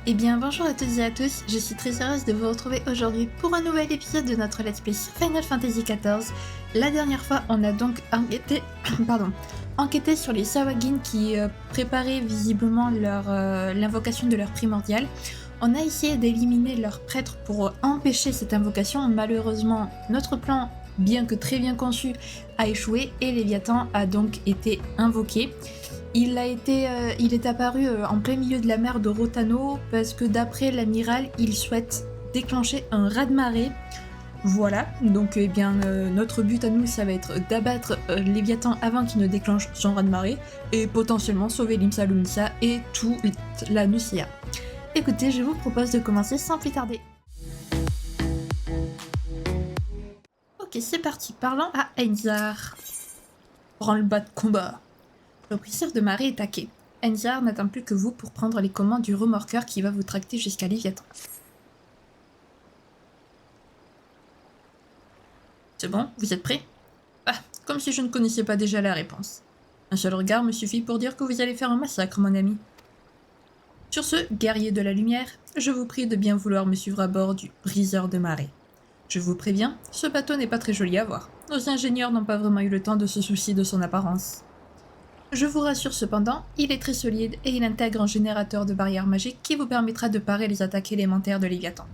Eh bien bonjour à toutes et à tous, je suis très heureuse de vous retrouver aujourd'hui pour un nouvel épisode de notre Let's Play sur Final Fantasy XIV. La dernière fois on a donc enquêté sur les Sawagin qui préparaient visiblement l'invocation de leur primordial. On a essayé d'éliminer leur prêtre pour empêcher cette invocation. Malheureusement notre plan, bien que très bien conçu, a échoué et Léviathan a donc été invoqué. Il est apparu en plein milieu de la mer de Rotano parce que d'après l'amiral, il souhaite déclencher un raz-de-marée. Voilà, donc notre but à nous, ça va être d'abattre Léviathan avant qu'il ne déclenche son raz-de-marée et potentiellement sauver Limsa Lominsa et toute la Nucia. Écoutez, je vous propose de commencer sans plus tarder. Ok, c'est parti, parlons à Enzar. Branle-bas de combat. Le briseur de marée est taqué. Enzar n'attend plus que vous pour prendre les commandes du remorqueur qui va vous tracter jusqu'à Léviathan. C'est bon, vous êtes prêts? Ah, comme si je ne connaissais pas déjà la réponse. Un seul regard me suffit pour dire que vous allez faire un massacre, mon ami. Sur ce, guerrier de la lumière, je vous prie de bien vouloir me suivre à bord du briseur de marée. Je vous préviens, ce bateau n'est pas très joli à voir. Nos ingénieurs n'ont pas vraiment eu le temps de se soucier de son apparence. Je vous rassure cependant, il est très solide et il intègre un générateur de barrières magiques qui vous permettra de parer les attaques élémentaires de Léviathan.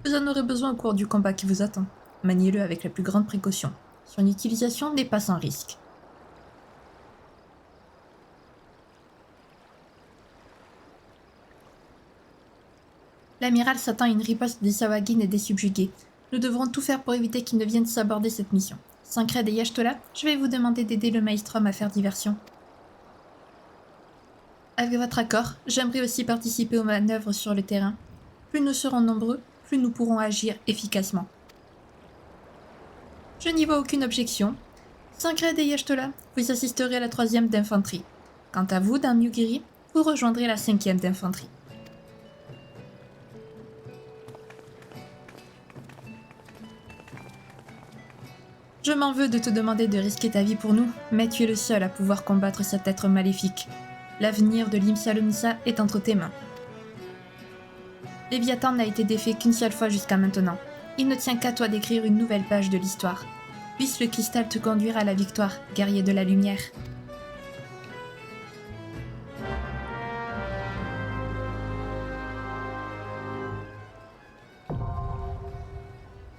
Vous en aurez besoin au cours du combat qui vous attend. Maniez-le avec la plus grande précaution. Son utilisation n'est pas sans risque. L'amiral s'attend à une riposte des Sawagin et des subjugués. Nous devrons tout faire pour éviter qu'ils ne viennent s'aborder cette mission. Sancred et Yashtola, je vais vous demander d'aider le Maelstrom à faire diversion. Avec votre accord, j'aimerais aussi participer aux manœuvres sur le terrain. Plus nous serons nombreux, plus nous pourrons agir efficacement. Je n'y vois aucune objection. Sancred et Yashtola, vous assisterez à la 3e d'infanterie. Quant à vous, Dan Yugiri, vous rejoindrez la 5e d'infanterie. Je m'en veux de te demander de risquer ta vie pour nous, mais tu es le seul à pouvoir combattre cet être maléfique. L'avenir de Limsa Lominsa est entre tes mains. Léviathan n'a été défait qu'une seule fois jusqu'à maintenant. Il ne tient qu'à toi d'écrire une nouvelle page de l'histoire. Puisse le cristal te conduire à la victoire, guerrier de la lumière.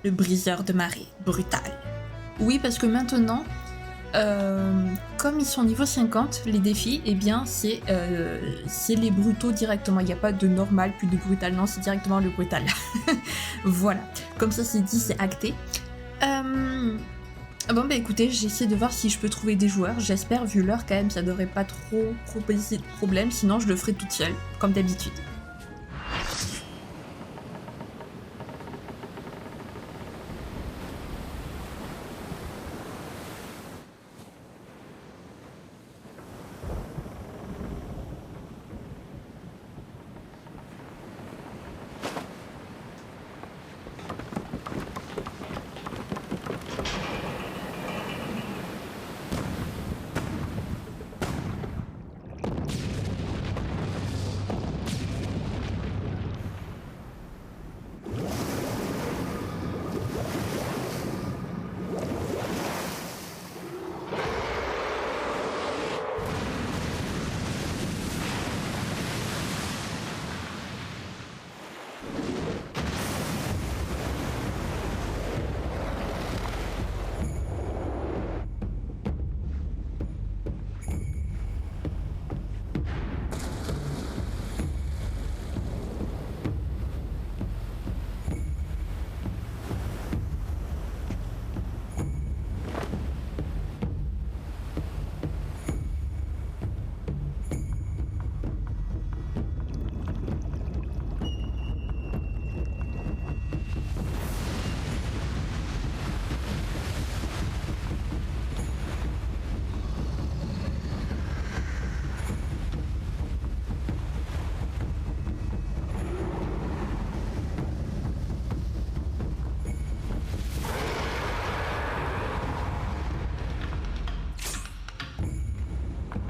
Le briseur de marée, brutal. Oui, parce que maintenant, comme ils sont niveau 50, les défis, eh bien, c'est les brutaux directement. Il n'y a pas de normal, puis de brutal. Non, c'est directement le brutal. Voilà. Comme ça, c'est dit, c'est acté. Bon, bah écoutez, j'essaie de voir si je peux trouver des joueurs. J'espère, vu l'heure, quand même, ça devrait pas trop poser de problème. Sinon, je le ferai toute seule, comme d'habitude.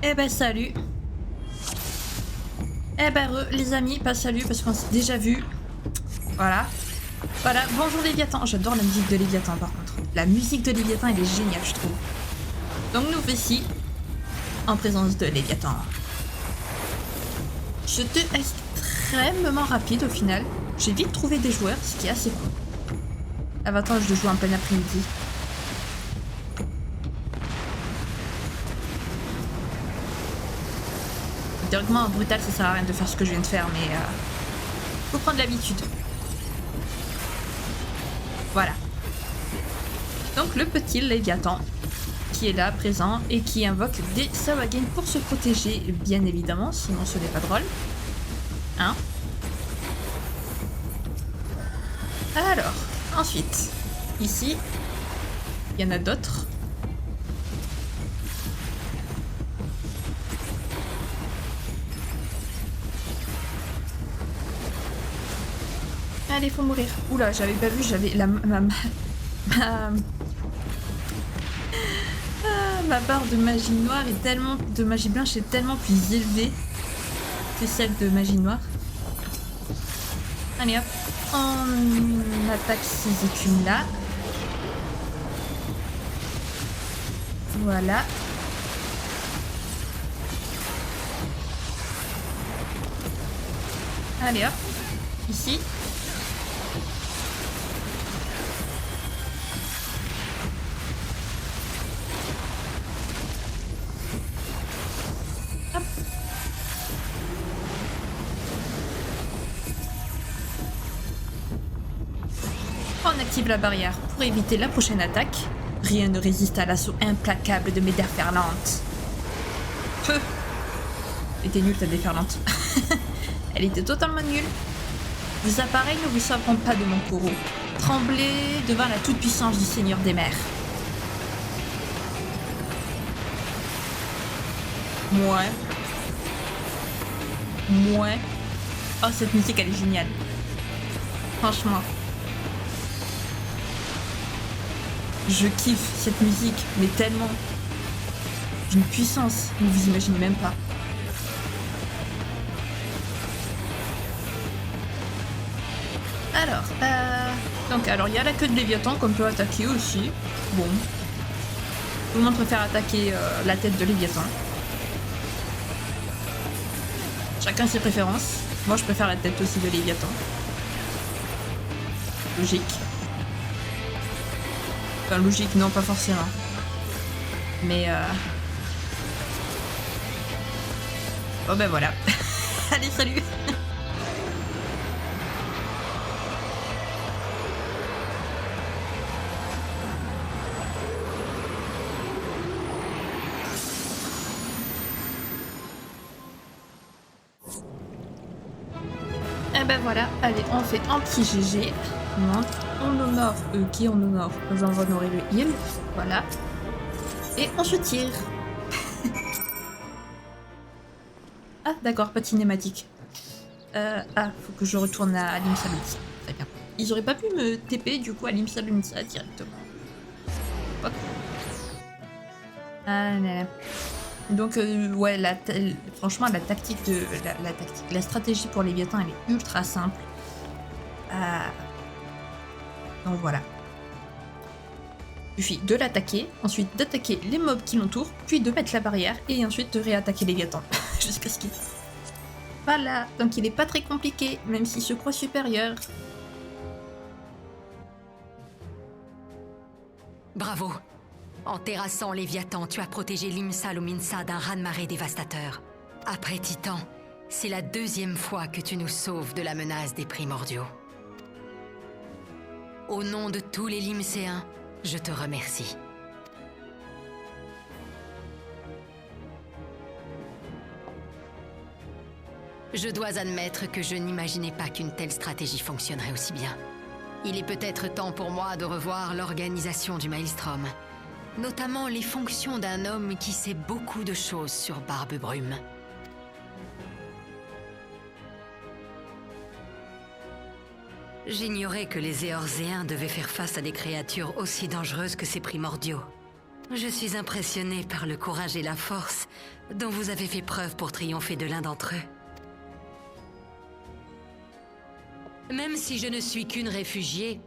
Eh ben salut. Eh ben, les amis, pas salut parce qu'on s'est déjà vu. Voilà. Voilà, bonjour Léviathan. J'adore la musique de Léviathan par contre. La musique de Léviathan, elle est géniale, je trouve. Donc nous voici en présence de Léviathan. J'étais extrêmement rapide au final. J'ai vite trouvé des joueurs, ce qui est assez cool. L'avantage de jouer en plein après-midi. Théoriquement, en brutal, ça sert à rien de faire ce que je viens de faire, mais faut prendre l'habitude. Voilà. Donc le petit Léviathan qui est là, présent, et qui invoque des Sahuagin pour se protéger, bien évidemment, sinon ce n'est pas drôle. Hein? Alors, ensuite, ici, il y en a d'autres. Allez, faut mourir. Oula, j'avais pas vu, j'avais ma barre de magie noire est tellement... de magie blanche est tellement plus élevée que celle de magie noire. Allez hop, on attaque ces écumes là. Voilà. Allez hop, ici. Hop. On active la barrière pour éviter la prochaine attaque. Rien ne résiste à l'assaut implacable de mes déferlantes. Peu. Elle était nulle ta déferlante. Elle était totalement nulle. Vos appareils ne vous sauveront pas de mon courroux. Tremblez devant la toute-puissance du Seigneur des mers. Ouais. Oh, cette musique, elle est géniale. Franchement. Je kiffe cette musique, mais tellement. D'une puissance, vous vous imaginez même pas. Alors, il y a la queue de Léviathan qu'on peut attaquer aussi. Bon. Tout le monde préfère attaquer la tête de Léviathan. Chacun ses préférences. Moi, je préfère la tête aussi de Léviathan. Logique. Enfin, logique, non, pas forcément. Mais oh ben voilà. Allez, salut. Et ben voilà, allez, on fait un petit GG. Non, on honore qui on honore. J'en vais honorer le heal. Voilà. Et on se tire. Ah, d'accord, pas de cinématique. Faut que je retourne à Limsa Luncia. Très bien. Ils auraient pas pu me TP du coup à Limsa Luncia directement. Hop. Ah là là. Donc ouais, franchement la tactique de la stratégie pour Léviathan elle est ultra simple. Donc voilà. Il suffit de l'attaquer, ensuite d'attaquer les mobs qui l'entourent, puis de mettre la barrière et ensuite de réattaquer Léviathan jusqu'à ce qu'il... Voilà, donc il est pas très compliqué, même s'il se croit supérieur. Bravo. En terrassant Léviathan, tu as protégé Limsa Lominsa d'un raz-de-marée dévastateur. Après Titan, c'est la deuxième fois que tu nous sauves de la menace des primordiaux. Au nom de tous les Limséens, je te remercie. Je dois admettre que je n'imaginais pas qu'une telle stratégie fonctionnerait aussi bien. Il est peut-être temps pour moi de revoir l'organisation du Maelstrom. Notamment les fonctions d'un homme qui sait beaucoup de choses sur Barbe-Brume. J'ignorais que les Éorzéens devaient faire face à des créatures aussi dangereuses que ces primordiaux. Je suis impressionné par le courage et la force dont vous avez fait preuve pour triompher de l'un d'entre eux. Même si je ne suis qu'une réfugiée,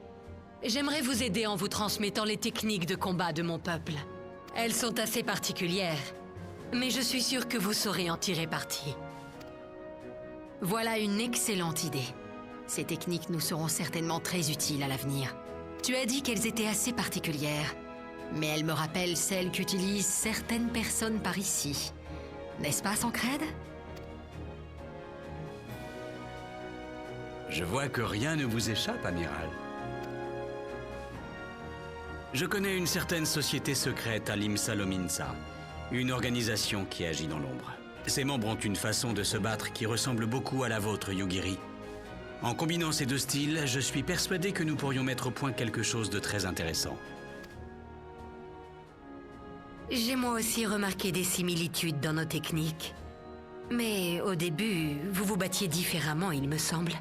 j'aimerais vous aider en vous transmettant les techniques de combat de mon peuple. Elles sont assez particulières, mais je suis sûre que vous saurez en tirer parti. Voilà une excellente idée. Ces techniques nous seront certainement très utiles à l'avenir. Tu as dit qu'elles étaient assez particulières, mais elles me rappellent celles qu'utilisent certaines personnes par ici. N'est-ce pas, Sancred? Je vois que rien ne vous échappe, amiral. Je connais une certaine société secrète à Limsa Lominsa, une organisation qui agit dans l'ombre. Ses membres ont une façon de se battre qui ressemble beaucoup à la vôtre, Yugiri. En combinant ces deux styles, je suis persuadé que nous pourrions mettre au point quelque chose de très intéressant. J'ai moi aussi remarqué des similitudes dans nos techniques. Mais au début, vous vous battiez différemment, il me semble.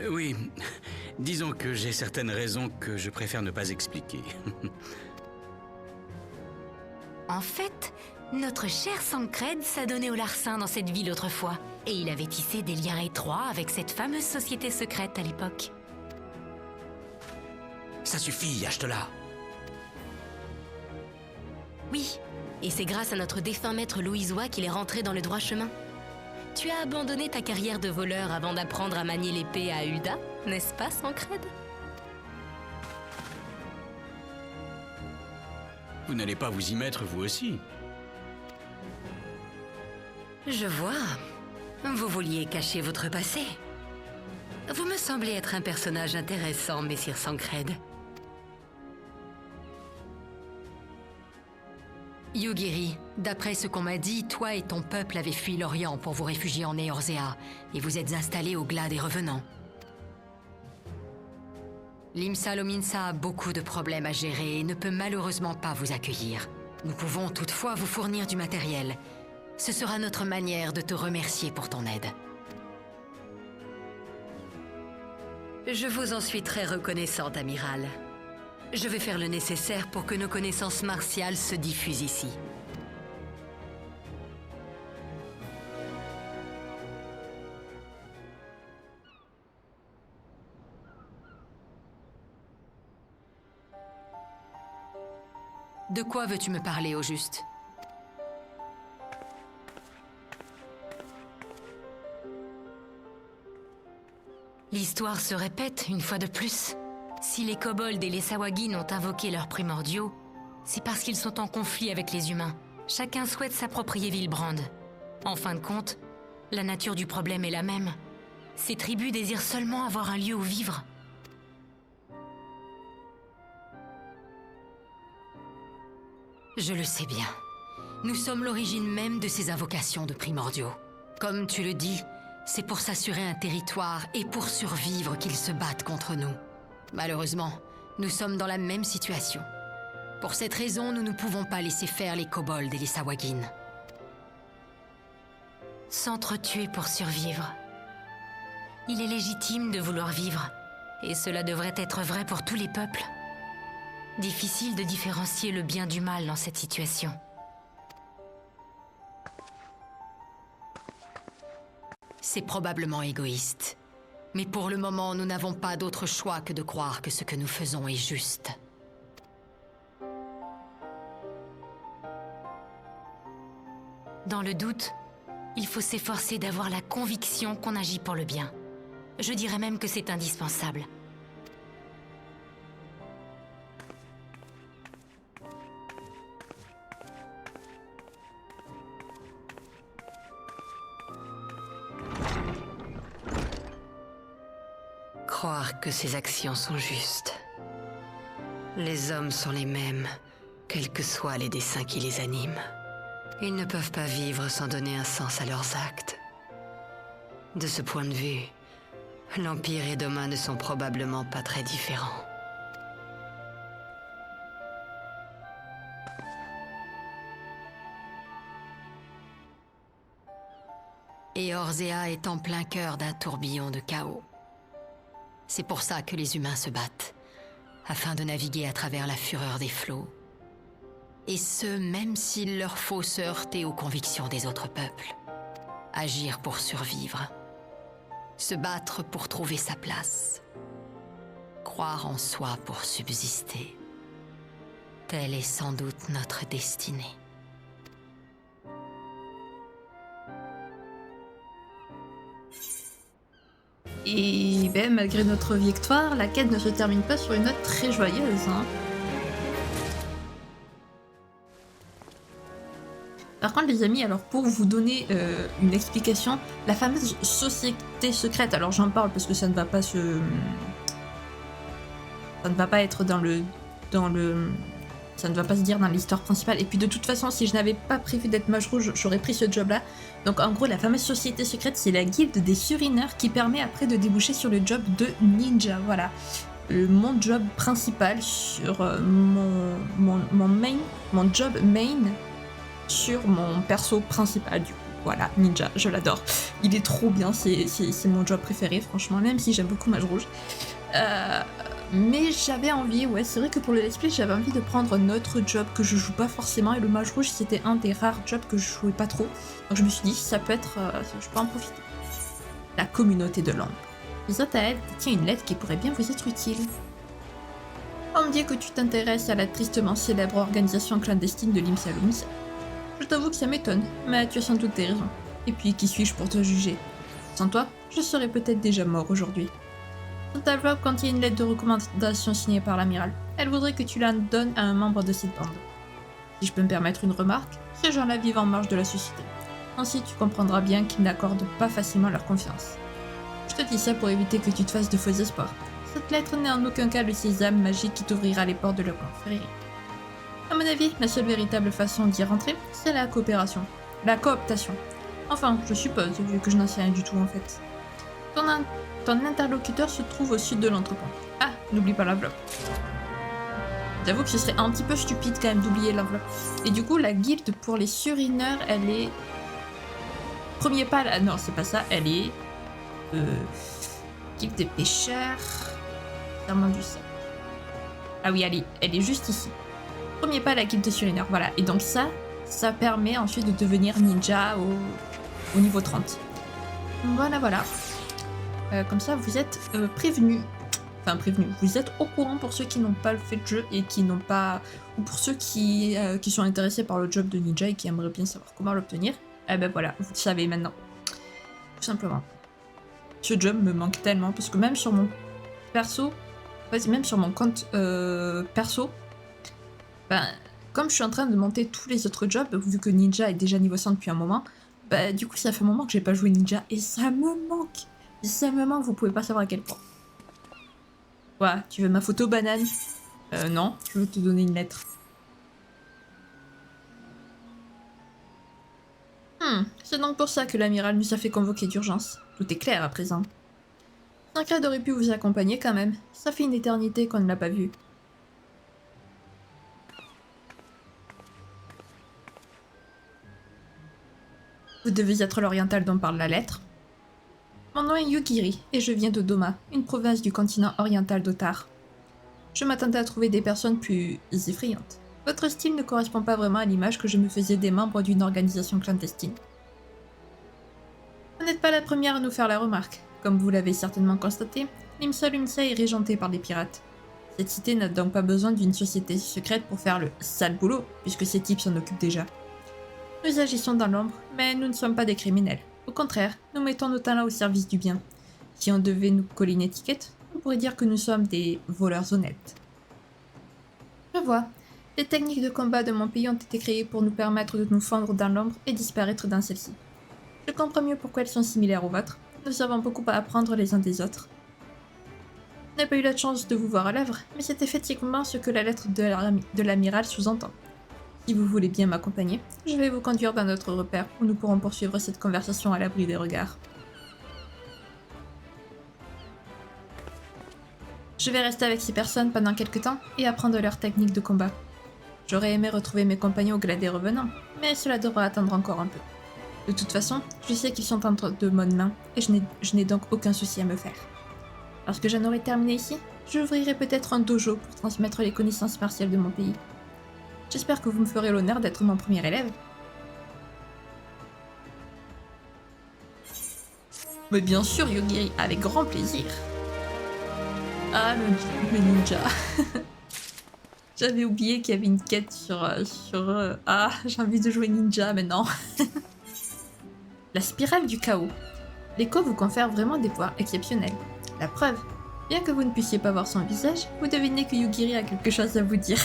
Oui. Disons que j'ai certaines raisons que je préfère ne pas expliquer. En fait, notre cher Sancred s'adonnait au larcin dans cette ville autrefois. Et il avait tissé des liens étroits avec cette fameuse société secrète à l'époque. Ça suffit, achetela. Oui, et c'est grâce à notre défunt maître Louisois qu'il est rentré dans le droit chemin. Tu as abandonné ta carrière de voleur avant d'apprendre à manier l'épée à Hulda, n'est-ce pas, Sancred? Vous n'allez pas vous y mettre, vous aussi? Je vois. Vous vouliez cacher votre passé. Vous me semblez être un personnage intéressant, messire Sancred. Yugiri, d'après ce qu'on m'a dit, toi et ton peuple avez fui l'Orient pour vous réfugier en Eorzea, et vous êtes installés au Glas des Revenants. Limsa Lominsa a beaucoup de problèmes à gérer et ne peut malheureusement pas vous accueillir. Nous pouvons toutefois vous fournir du matériel. Ce sera notre manière de te remercier pour ton aide. Je vous en suis très reconnaissante, amiral. Je vais faire le nécessaire pour que nos connaissances martiales se diffusent ici. De quoi veux-tu me parler au juste? L'histoire se répète une fois de plus. Si les kobolds et les sawagin ont invoqué leurs primordiaux, c'est parce qu'ils sont en conflit avec les humains. Chacun souhaite s'approprier Villebrand. En fin de compte, la nature du problème est la même. Ces tribus désirent seulement avoir un lieu où vivre. Je le sais bien. Nous sommes l'origine même de ces invocations de primordiaux. Comme tu le dis, c'est pour s'assurer un territoire et pour survivre qu'ils se battent contre nous. Malheureusement, nous sommes dans la même situation. Pour cette raison, nous ne pouvons pas laisser faire les kobolds et les sawagin. S'entretuer pour survivre. Il est légitime de vouloir vivre, et cela devrait être vrai pour tous les peuples. Difficile de différencier le bien du mal dans cette situation. C'est probablement égoïste. Mais pour le moment, nous n'avons pas d'autre choix que de croire que ce que nous faisons est juste. Dans le doute, il faut s'efforcer d'avoir la conviction qu'on agit pour le bien. Je dirais même que c'est indispensable. Croire que ces actions sont justes. Les hommes sont les mêmes, quels que soient les desseins qui les animent. Ils ne peuvent pas vivre sans donner un sens à leurs actes. De ce point de vue, l'Empire et Doma ne sont probablement pas très différents. Eorzea est en plein cœur d'un tourbillon de chaos. C'est pour ça que les humains se battent, afin de naviguer à travers la fureur des flots. Et ce, même s'il leur faut se heurter aux convictions des autres peuples. Agir pour survivre, Se battre pour trouver sa place. Croire en soi pour subsister. Telle est sans doute notre destinée. Et ben, malgré notre victoire, la quête ne se termine pas sur une note très joyeuse. Hein. Par contre, les amis, alors pour vous donner une explication, la fameuse société secrète, alors j'en parle parce que ça ne va pas ça ne va pas être ça ne va pas se dire dans l'histoire principale. Et puis de toute façon, si je n'avais pas prévu d'être mage rouge, j'aurais pris ce job-là. Donc en gros, la fameuse société secrète, c'est la guilde des surineurs qui permet après de déboucher sur le job de ninja. Voilà. Mon job principal sur mon job main sur mon perso principal du coup. Voilà, ninja, je l'adore. Il est trop bien, c'est mon job préféré, franchement, même si j'aime beaucoup mage rouge. Mais j'avais envie, ouais, c'est vrai que pour le let's play, j'avais envie de prendre un autre job que je joue pas forcément, et le mage rouge, c'était un des rares jobs que je jouais pas trop. Donc je me suis dit, ça peut être, je peux en profiter. La communauté de l'ombre. Zotael tient une lettre qui pourrait bien vous être utile. On me dit que tu t'intéresses à la tristement célèbre organisation clandestine de l'Imsalums. Je t'avoue que ça m'étonne, mais tu as sans doute des raisons. Et puis, qui suis-je pour te juger? Sans toi, je serais peut-être déjà mort aujourd'hui. Cette enveloppe contient une lettre de recommandation signée par l'amiral. Elle voudrait que tu la donnes à un membre de cette bande. Si je peux me permettre une remarque, ces gens-là vivent en marge de la société. Ainsi, tu comprendras bien qu'ils n'accordent pas facilement leur confiance. Je te dis ça pour éviter que tu te fasses de faux espoirs. Cette lettre n'est en aucun cas le sésame magique qui t'ouvrira les portes de la confrérie. À mon avis, la seule véritable façon d'y rentrer, c'est la coopération. La cooptation. Enfin, je suppose, vu que je n'en sais rien du tout en fait. Ton interlocuteur se trouve au sud de l'entrepôt. Ah, n'oublie pas l'enveloppe. J'avoue que ce serait un petit peu stupide quand même d'oublier l'enveloppe. Et du coup, la guilde pour les surineurs, elle est... Premier pas là... Non, c'est pas ça, elle est... Guilde des pêcheurs... Serment du sable. Ah oui, elle est juste ici. Premier pas à la guilde de surineurs, voilà. Et donc ça permet ensuite de devenir ninja au niveau 30. Voilà, voilà. Comme ça, vous êtes prévenus. Enfin, prévenus. Vous êtes au courant pour ceux qui n'ont pas fait le jeu et qui n'ont pas... Ou pour ceux qui sont intéressés par le job de ninja et qui aimeraient bien savoir comment l'obtenir. Eh ben voilà, vous le savez maintenant. Tout simplement. Ce job me manque tellement parce que même sur mon perso... Même sur mon compte perso... Ben, comme je suis en train de monter tous les autres jobs, vu que Ninja est déjà niveau 100 depuis un moment, ben, du coup ça fait un moment que j'ai pas joué Ninja et ça me manque. Ça me manque, vous pouvez pas savoir à quel point. Ouais, tu veux ma photo banane? Non, je veux te donner une lettre. C'est donc pour ça que l'amiral nous a fait convoquer d'urgence. Tout est clair à présent. Sancred aurait pu vous accompagner quand même. Ça fait une éternité qu'on ne l'a pas vu. Vous devez être l'oriental dont parle la lettre. Mon nom est Yugiri et je viens de Doma, une province du continent oriental d'Otar. Je m'attendais à trouver des personnes plus effrayantes. Votre style ne correspond pas vraiment à l'image que je me faisais des membres d'une organisation clandestine. Vous n'êtes pas la première à nous faire la remarque. Comme vous l'avez certainement constaté, l'Imsalumsa est régentée par des pirates. Cette cité n'a donc pas besoin d'une société secrète pour faire le sale boulot, puisque ces types s'en occupent déjà. Nous agissons dans l'ombre, mais nous ne sommes pas des criminels. Au contraire, nous mettons nos talents au service du bien. Si on devait nous coller une étiquette, on pourrait dire que nous sommes des voleurs honnêtes. Je vois. Les techniques de combat de mon pays ont été créées pour nous permettre de nous fondre dans l'ombre et disparaître dans celle-ci. Je comprends mieux pourquoi elles sont similaires aux vôtres. Nous avons beaucoup à apprendre les uns des autres. Je n'ai pas eu la chance de vous voir à l'œuvre, mais c'est effectivement ce que la lettre de l'amiral sous-entend. Si vous voulez bien m'accompagner, je vais vous conduire dans notre repère où nous pourrons poursuivre cette conversation à l'abri des regards. Je vais rester avec ces personnes pendant quelques temps et apprendre leurs techniques de combat. J'aurais aimé retrouver mes compagnons au Gladé revenant, mais cela devra attendre encore un peu. De toute façon, je sais qu'ils sont entre de bonnes mains et je n'ai donc aucun souci à me faire. Lorsque j'en aurai terminé ici, j'ouvrirai peut-être un dojo pour transmettre les connaissances martiales de mon pays. J'espère que vous me ferez l'honneur d'être mon premier élève. Mais bien sûr, Yogiri, avec grand plaisir. Ah, le ninja. J'avais oublié qu'il y avait une quête Ah, j'ai envie de jouer ninja maintenant. La spirale du chaos. L'écho vous confère vraiment des pouvoirs exceptionnels. La preuve, bien que vous ne puissiez pas voir son visage, vous devinez que Yugiri a quelque chose à vous dire.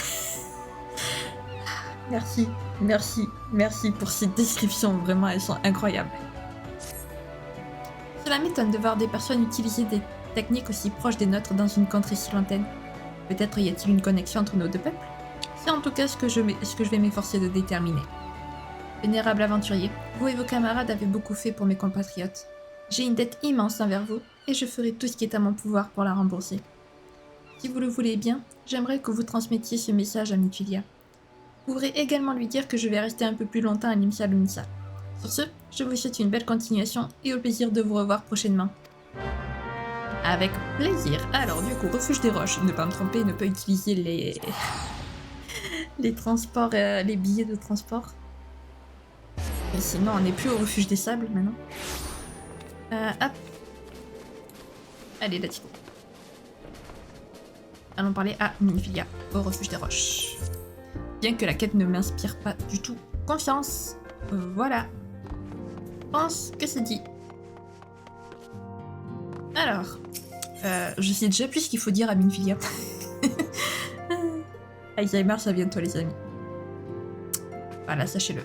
Merci, merci, merci pour ces descriptions, vraiment elles sont incroyables. Cela m'étonne de voir des personnes utiliser des techniques aussi proches des nôtres dans une contrée si lointaine. Peut-être y a-t-il une connexion entre nos deux peuples? C'est en tout cas ce que je vais m'efforcer de déterminer. Vénérable aventurier, vous et vos camarades avez beaucoup fait pour mes compatriotes. J'ai une dette immense envers vous, et je ferai tout ce qui est à mon pouvoir pour la rembourser. Si vous le voulez bien, j'aimerais que vous transmettiez ce message à Mithulia. Vous pourrez également lui dire que je vais rester un peu plus longtemps à Limsa Lumsa. Sur ce, je vous souhaite une belle continuation et au plaisir de vous revoir prochainement. Avec plaisir. Alors du coup, refuge des roches, ne pas me tromper, ne pas utiliser les transports, les billets de transport. Et sinon, on n'est plus au refuge des sables maintenant. Hop. Allez, let's go. Allons parler à Minfilia, au refuge des roches. Bien que la quête ne m'inspire pas du tout confiance. Voilà. Je pense que c'est dit. Alors. Je sais déjà plus ce qu'il faut dire à Minfilia. Alzheimer, ça vient de toi, les amis. Voilà, sachez-le.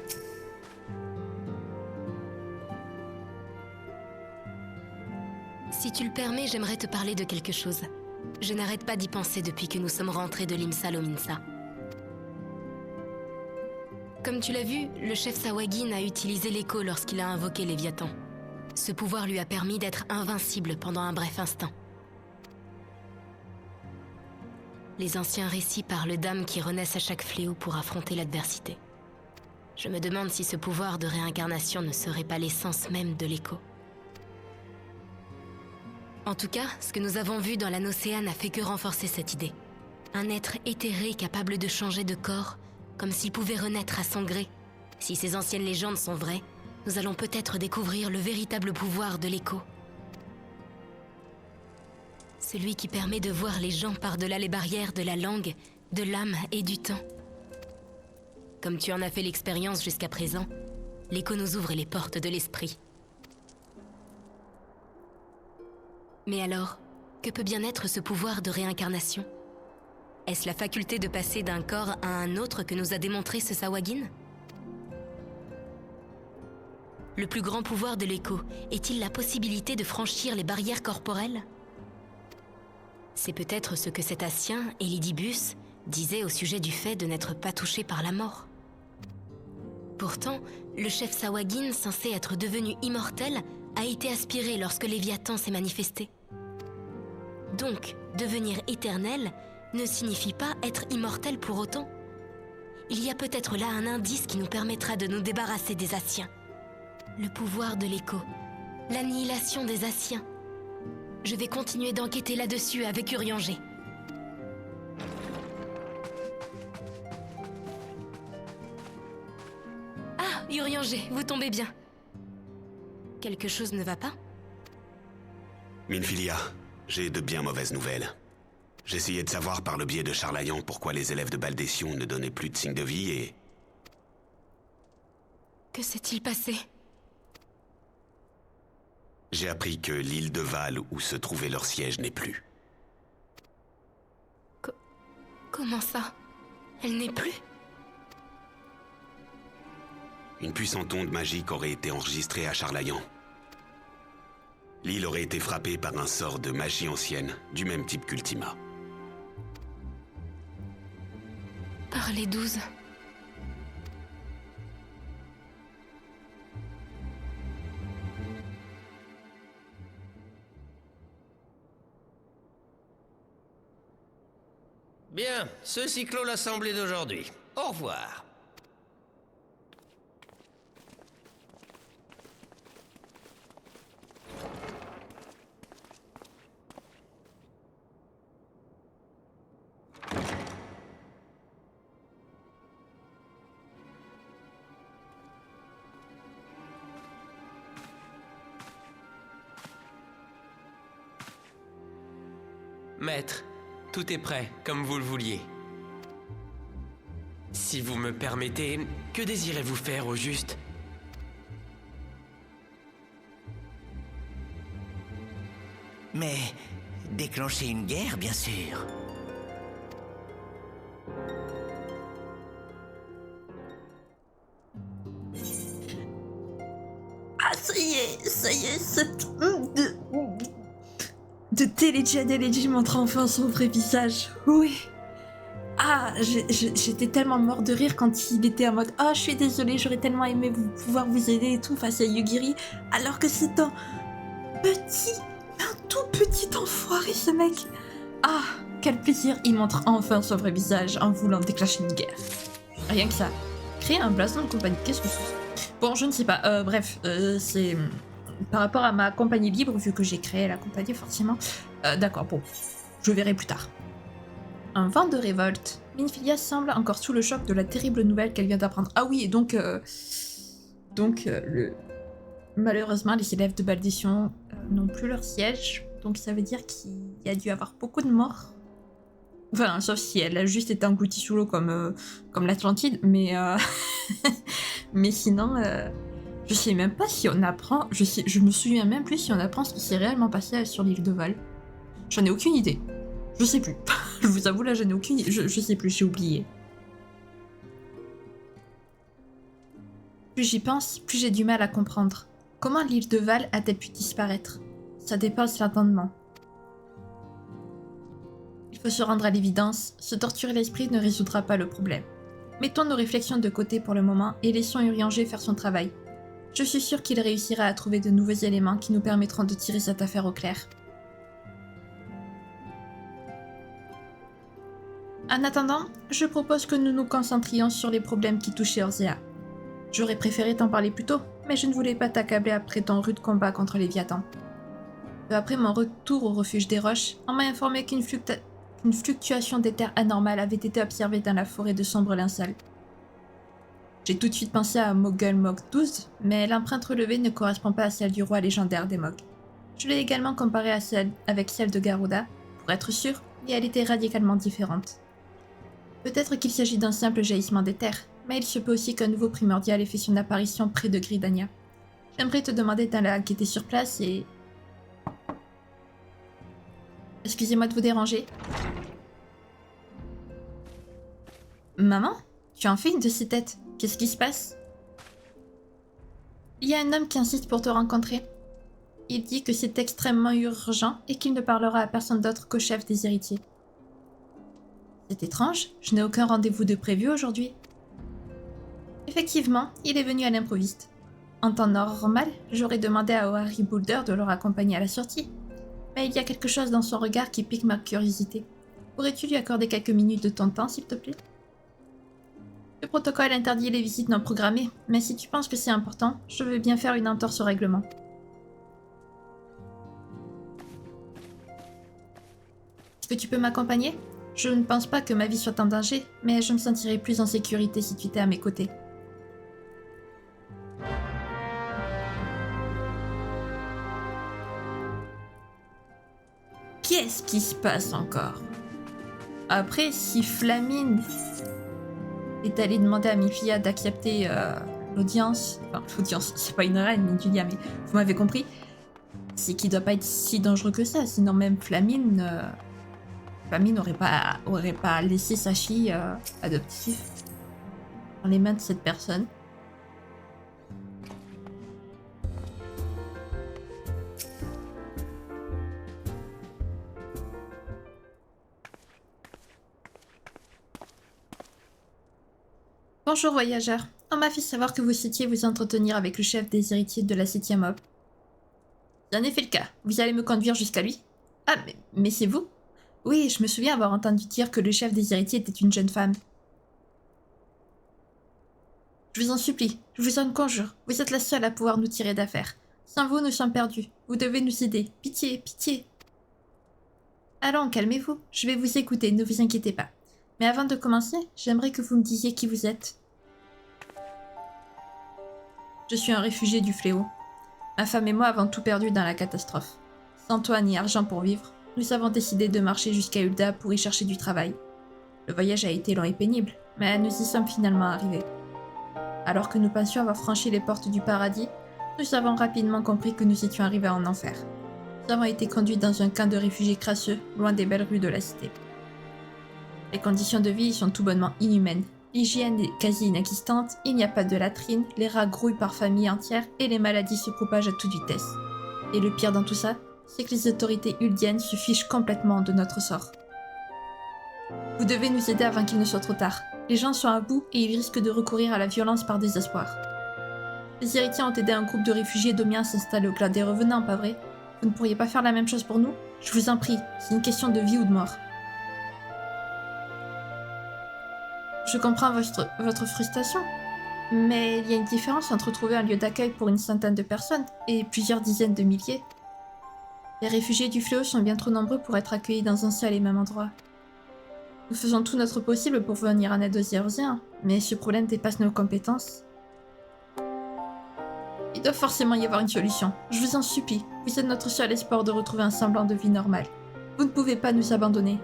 Si tu le permets, j'aimerais te parler de quelque chose. Je n'arrête pas d'y penser depuis que nous sommes rentrés de Limsa Lominsa. Comme tu l'as vu, le chef Sawagin a utilisé l'écho lorsqu'il a invoqué Léviathan. Ce pouvoir lui a permis d'être invincible pendant un bref instant. Les anciens récits parlent d'âmes qui renaissent à chaque fléau pour affronter l'adversité. Je me demande si ce pouvoir de réincarnation ne serait pas l'essence même de l'écho. En tout cas, ce que nous avons vu dans la Nocéane n'a fait que renforcer cette idée. Un être éthéré capable de changer de corps, comme s'il pouvait renaître à son gré. Si ces anciennes légendes sont vraies, nous allons peut-être découvrir le véritable pouvoir de l'écho. Celui qui permet de voir les gens par-delà les barrières de la langue, de l'âme et du temps. Comme tu en as fait l'expérience jusqu'à présent, l'écho nous ouvre les portes de l'esprit. Mais alors, que peut bien être ce pouvoir de réincarnation? Est-ce la faculté de passer d'un corps à un autre que nous a démontré ce Sawagin? Le plus grand pouvoir de l'écho est-il la possibilité de franchir les barrières corporelles? C'est peut-être ce que cet Ascien, Elidibus, disait au sujet du fait de n'être pas touché par la mort. Pourtant, le chef Sawagin, censé être devenu immortel, a été aspiré lorsque Léviathan s'est manifesté. Donc, devenir éternel ne signifie pas être immortel pour autant. Il y a peut-être là un indice qui nous permettra de nous débarrasser des Asciens. Le pouvoir de l'écho, l'annihilation des Asciens. Je vais continuer d'enquêter là-dessus avec Urianger. Ah, Urianger, vous tombez bien. Quelque chose ne va pas? Minfilia, j'ai de bien mauvaises nouvelles. J'essayais de savoir par le biais de Charlayan pourquoi les élèves de Baldession ne donnaient plus de signes de vie et... Que s'est-il passé? J'ai appris que l'île de Val où se trouvait leur siège n'est plus. Comment ça? Elle n'est plus? Une puissante onde magique aurait été enregistrée à Charlayan. L'île aurait été frappée par un sort de magie ancienne, du même type qu'Ultima. Par les 12. Bien, ceci clôt l'assemblée d'aujourd'hui. Au revoir. Maître, tout est prêt, comme vous le vouliez. Si vous me permettez, que désirez-vous faire au juste? Mais déclencher une guerre, bien sûr. Ah, ça y est, cette... De Telegin montre enfin son vrai visage. Oui. Ah, j'étais tellement mort de rire quand il était en mode « Ah, je suis désolée, j'aurais tellement aimé pouvoir vous aider et tout face à Yugiri. » Alors que c'est un tout petit enfoiré, ce mec. Ah, quel plaisir, il montre enfin son vrai visage en voulant déclencher une guerre. Rien que ça. Créer un blason de compagnie, qu'est-ce que c'est? Bon, je ne sais pas. Bref, c'est... Par rapport à ma compagnie libre, vu que j'ai créé la compagnie, forcément. D'accord, bon. Je verrai plus tard. Un vent de révolte. Minfilia semble encore sous le choc de la terrible nouvelle qu'elle vient d'apprendre. Ah oui, et donc... Malheureusement, les élèves de Baldition n'ont plus leur siège. Donc ça veut dire qu'il y a dû avoir beaucoup de morts. Enfin, sauf si elle a juste été engloutie sous l'eau comme l'Atlantide. Mais... mais sinon... Je sais même pas si on apprend... Je me souviens même plus si on apprend ce qui s'est réellement passé sur l'île de Val. J'en ai aucune idée. Je sais plus. Je vous avoue, là, j'en ai aucune idée. Je sais plus, j'ai oublié. Plus j'y pense, plus j'ai du mal à comprendre. Comment l'île de Val a-t-elle pu disparaître? Ça dépasse l'entendement. Il faut se rendre à l'évidence, se torturer l'esprit ne résoudra pas le problème. Mettons nos réflexions de côté pour le moment et laissons Urianger faire son travail. Je suis sûre qu'il réussira à trouver de nouveaux éléments qui nous permettront de tirer cette affaire au clair. En attendant, je propose que nous nous concentrions sur les problèmes qui touchaient Orzea. J'aurais préféré t'en parler plus tôt, mais je ne voulais pas t'accabler après ton rude combat contre Léviathan. Peu après mon retour au refuge des roches, on m'a informé qu'une fluctuation d'éther anormale avait été observée dans la forêt de Sombre Linceul. J'ai tout de suite pensé à Mogul Mog 12, mais l'empreinte relevée ne correspond pas à celle du roi légendaire des Mog. Je l'ai également comparée avec celle de Garuda, pour être sûre, et elle était radicalement différente. Peut-être qu'il s'agit d'un simple jaillissement d'éther, mais il se peut aussi qu'un nouveau primordial ait fait son apparition près de Gridania. J'aimerais te demander d'aller enquêter sur place et... Excusez-moi de vous déranger. Maman, tu en fais une de ces têtes. Qu'est-ce qui se passe? Il y a un homme qui insiste pour te rencontrer. Il dit que c'est extrêmement urgent et qu'il ne parlera à personne d'autre qu'au chef des héritiers. C'est étrange, je n'ai aucun rendez-vous de prévu aujourd'hui. Effectivement, il est venu à l'improviste. En temps normal, j'aurais demandé à Harry Boulder de le raccompagner à la sortie. Mais il y a quelque chose dans son regard qui pique ma curiosité. Pourrais-tu lui accorder quelques minutes de ton temps, s'il te plaît? Le protocole interdit les visites non programmées, mais si tu penses que c'est important, je veux bien faire une entorse au règlement. Est-ce que tu peux m'accompagner? Je ne pense pas que ma vie soit en danger, mais je me sentirais plus en sécurité si tu étais à mes côtés. Qu'est-ce qui se passe encore? Après, si Flamine est allée demander à Minfilia d'accepter l'audience, enfin l'audience, c'est pas une reine, Minfilia, mais vous m'avez compris, c'est qu'il doit pas être si dangereux que ça, sinon même Flamine aurait pas laissé sa fille adoptive dans les mains de cette personne. Bonjour voyageurs, on m'a fait savoir que vous souhaitiez vous entretenir avec le chef des héritiers de la 7e Aube. C'est en effet le cas, vous allez me conduire jusqu'à lui? Ah, mais c'est vous? Oui, je me souviens avoir entendu dire que le chef des héritiers était une jeune femme. Je vous en supplie, je vous en conjure, vous êtes la seule à pouvoir nous tirer d'affaire. Sans vous, nous sommes perdus. Vous devez nous aider. Pitié, pitié. Allons, calmez-vous, je vais vous écouter, ne vous inquiétez pas. Mais avant de commencer, j'aimerais que vous me disiez qui vous êtes. Je suis un réfugié du fléau. Ma femme et moi avons tout perdu dans la catastrophe. Sans toi ni argent pour vivre, nous avons décidé de marcher jusqu'à Ul'dah pour y chercher du travail. Le voyage a été long et pénible, mais nous y sommes finalement arrivés. Alors que nous pensions avoir franchi les portes du paradis, nous avons rapidement compris que nous étions arrivés en enfer. Nous avons été conduits dans un camp de réfugiés crasseux, loin des belles rues de la cité. Les conditions de vie y sont tout bonnement inhumaines. L'hygiène est quasi inexistante, il n'y a pas de latrine, les rats grouillent par familles entières et les maladies se propagent à toute vitesse. Et le pire dans tout ça, c'est que les autorités uldiennes se fichent complètement de notre sort. Vous devez nous aider avant qu'il ne soit trop tard. Les gens sont à bout et ils risquent de recourir à la violence par désespoir. Les héritiers ont aidé un groupe de réfugiés d'Omien à s'installer au clan des revenants, pas vrai? Vous ne pourriez pas faire la même chose pour nous? Je vous en prie, c'est une question de vie ou de mort. Je comprends votre frustration, mais il y a une différence entre trouver un lieu d'accueil pour une centaine de personnes et plusieurs dizaines de milliers. Les réfugiés du fléau sont bien trop nombreux pour être accueillis dans un seul et même endroit. Nous faisons tout notre possible pour venir en aide aux Éorziens, mais ce problème dépasse nos compétences. Il doit forcément y avoir une solution. Je vous en supplie, vous êtes notre seul espoir de retrouver un semblant de vie normale. Vous ne pouvez pas nous abandonner.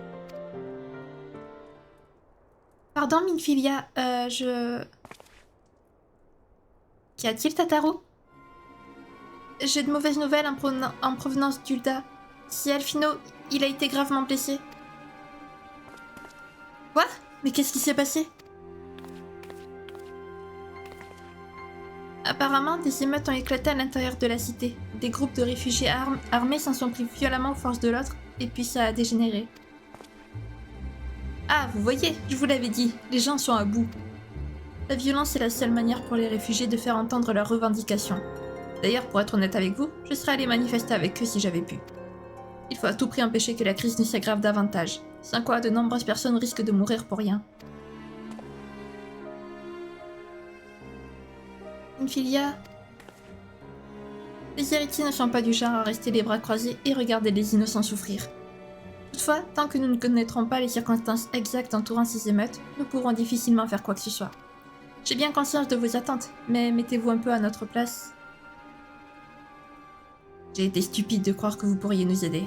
Pardon, Minfilia, Qu'y a-t-il, Tataru? J'ai de mauvaises nouvelles en provenance d'Ul'dah. Si Alphino, il a été gravement blessé. Quoi? Mais qu'est-ce qui s'est passé? Apparemment, des émeutes ont éclaté à l'intérieur de la cité. Des groupes de réfugiés armés s'en sont pris violemment aux forces de l'autre, et puis ça a dégénéré. Ah, vous voyez, je vous l'avais dit, les gens sont à bout. La violence est la seule manière pour les réfugiés de faire entendre leurs revendications. D'ailleurs, pour être honnête avec vous, je serais allé manifester avec eux si j'avais pu. Il faut à tout prix empêcher que la crise ne s'aggrave davantage, sans quoi de nombreuses personnes risquent de mourir pour rien. Minfilia, les héritiers ne sont pas du genre à rester les bras croisés et regarder les innocents souffrir. Toutefois, tant que nous ne connaîtrons pas les circonstances exactes entourant ces émeutes, nous pourrons difficilement faire quoi que ce soit. J'ai bien conscience de vos attentes, mais mettez-vous un peu à notre place. J'ai été stupide de croire que vous pourriez nous aider.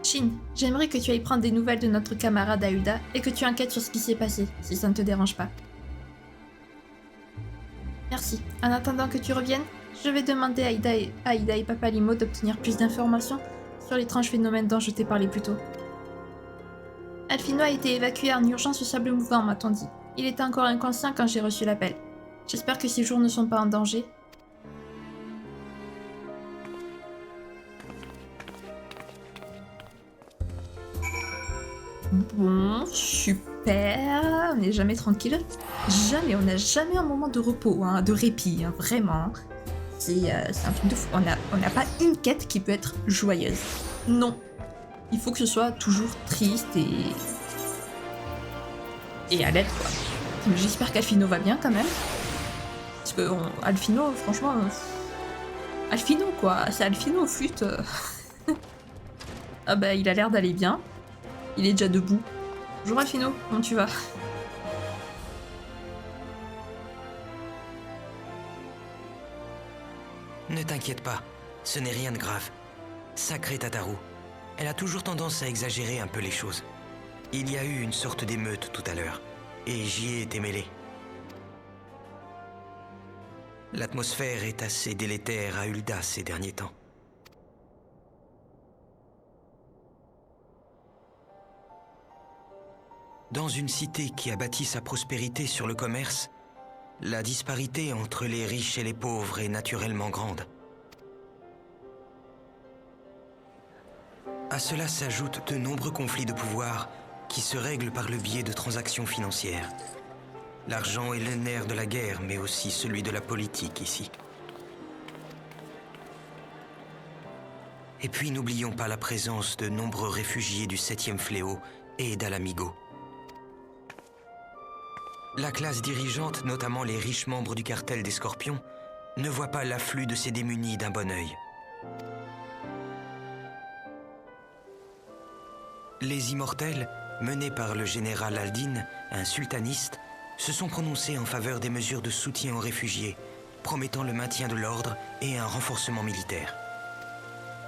Shin, j'aimerais que tu ailles prendre des nouvelles de notre camarade à Ul'dah et que tu enquêtes sur ce qui s'est passé, si ça ne te dérange pas. Merci. En attendant que tu reviennes, je vais demander à Aïda et Papa Limo d'obtenir plus d'informations sur l'étrange phénomène dont je t'ai parlé plus tôt. Alphino a été évacué en urgence au sable mouvant, m'a-t-on dit. Il était encore inconscient quand j'ai reçu l'appel. J'espère que ses jours ne sont pas en danger. Bon, super, on n'est jamais tranquille. Jamais, on n'a jamais un moment de repos, hein, de répit, hein, vraiment. C'est un truc de fou. On n'a pas une quête qui peut être joyeuse. Non. Il faut que ce soit toujours triste et à l'aide, quoi. J'espère qu'Alphino va bien, quand même. Parce que Alphino, franchement... Alphino, quoi. C'est Alphino, flûte. Ah bah, il a l'air d'aller bien. Il est déjà debout. Bonjour Alphino, comment tu vas? Ne t'inquiète pas, ce n'est rien de grave. Sacrée Tataru, elle a toujours tendance à exagérer un peu les choses. Il y a eu une sorte d'émeute tout à l'heure, et j'y ai été mêlé. L'atmosphère est assez délétère à Ul'dah ces derniers temps. Dans une cité qui a bâti sa prospérité sur le commerce, la disparité entre les riches et les pauvres est naturellement grande. À cela s'ajoutent de nombreux conflits de pouvoir qui se règlent par le biais de transactions financières. L'argent est le nerf de la guerre, mais aussi celui de la politique ici. Et puis n'oublions pas la présence de nombreux réfugiés du 7e fléau et d'Alamigo. La classe dirigeante, notamment les riches membres du cartel des Scorpions, ne voit pas l'afflux de ces démunis d'un bon œil. Les immortels, menés par le général Aldin, un sultaniste, se sont prononcés en faveur des mesures de soutien aux réfugiés, promettant le maintien de l'ordre et un renforcement militaire.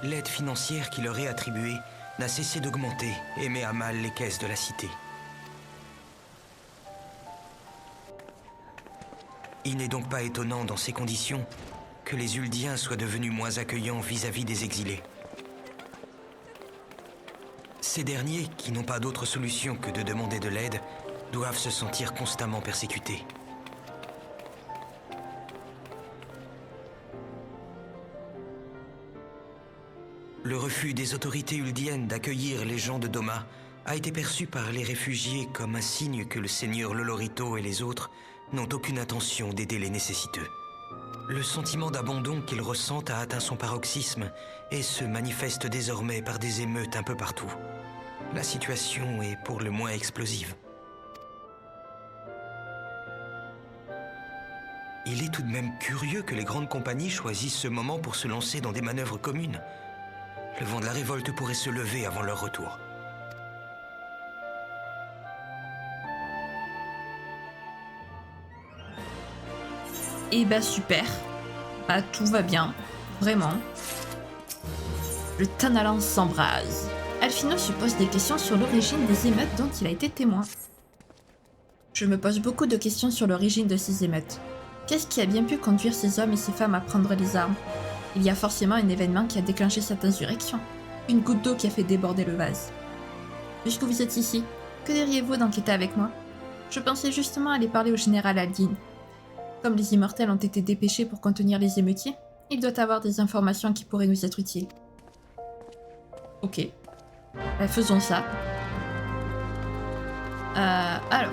L'aide financière qui leur est attribuée n'a cessé d'augmenter et met à mal les caisses de la cité. Il n'est donc pas étonnant dans ces conditions que les Uldiens soient devenus moins accueillants vis-à-vis des exilés. Ces derniers, qui n'ont pas d'autre solution que de demander de l'aide, doivent se sentir constamment persécutés. Le refus des autorités uldiennes d'accueillir les gens de Doma a été perçu par les réfugiés comme un signe que le seigneur Lolorito et les autres n'ont aucune intention d'aider les nécessiteux. Le sentiment d'abandon qu'ils ressentent a atteint son paroxysme et se manifeste désormais par des émeutes un peu partout. La situation est pour le moins explosive. Il est tout de même curieux que les grandes compagnies choisissent ce moment pour se lancer dans des manœuvres communes. Le vent de la révolte pourrait se lever avant leur retour. Et bah super. Bah tout va bien. Vraiment. Le Tanalan s'embrase. Alphino se pose des questions sur l'origine des émeutes dont il a été témoin. Je me pose beaucoup de questions sur l'origine de ces émeutes. Qu'est-ce qui a bien pu conduire ces hommes et ces femmes à prendre les armes? Il y a forcément un événement qui a déclenché cette insurrection. Une goutte d'eau qui a fait déborder le vase. Puisque vous êtes ici, que diriez-vous d'enquêter avec moi? Je pensais justement aller parler au général Aldin. Comme les immortels ont été dépêchés pour contenir les émeutiers, il doit avoir des informations qui pourraient nous être utiles. Ok. Faisons ça. Alors.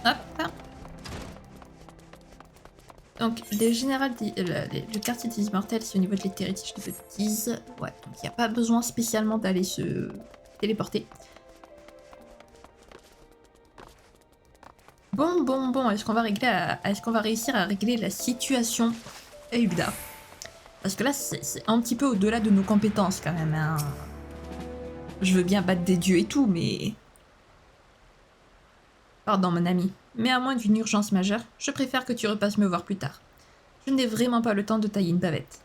Hop, là. Donc, le quartier des immortels, c'est au niveau de l'Étérité, je dis bêtises. Ouais, donc il n'y a pas besoin spécialement d'aller se téléporter. Bon, est-ce qu'on va réussir à régler la situation à Ul'dah? Parce que là, c'est un petit peu au-delà de nos compétences quand même. Hein. Je veux bien battre des dieux et tout, mais... Pardon, mon ami, mais à moins d'une urgence majeure, je préfère que tu repasses me voir plus tard. Je n'ai vraiment pas le temps de tailler une bavette.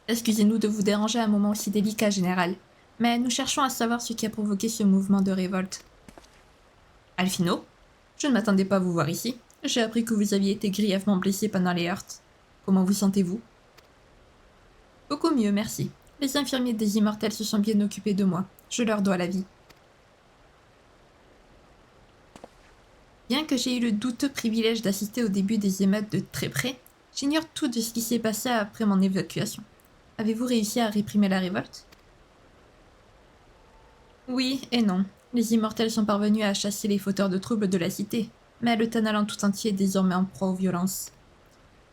Excusez-nous de vous déranger à un moment aussi délicat, général, mais nous cherchons à savoir ce qui a provoqué ce mouvement de révolte. Alphino, je ne m'attendais pas à vous voir ici. J'ai appris que vous aviez été grièvement blessé pendant les heurts. Comment vous sentez-vous? Beaucoup mieux, merci. Les infirmiers des immortels se sont bien occupés de moi. Je leur dois la vie. Bien que j'ai eu le douteux privilège d'assister au début des émeutes de très près, j'ignore tout de ce qui s'est passé après mon évacuation. Avez-vous réussi à réprimer la révolte? Oui et non. Les immortels sont parvenus à chasser les fauteurs de troubles de la cité, mais le Tanalan tout entier est désormais en proie aux violences.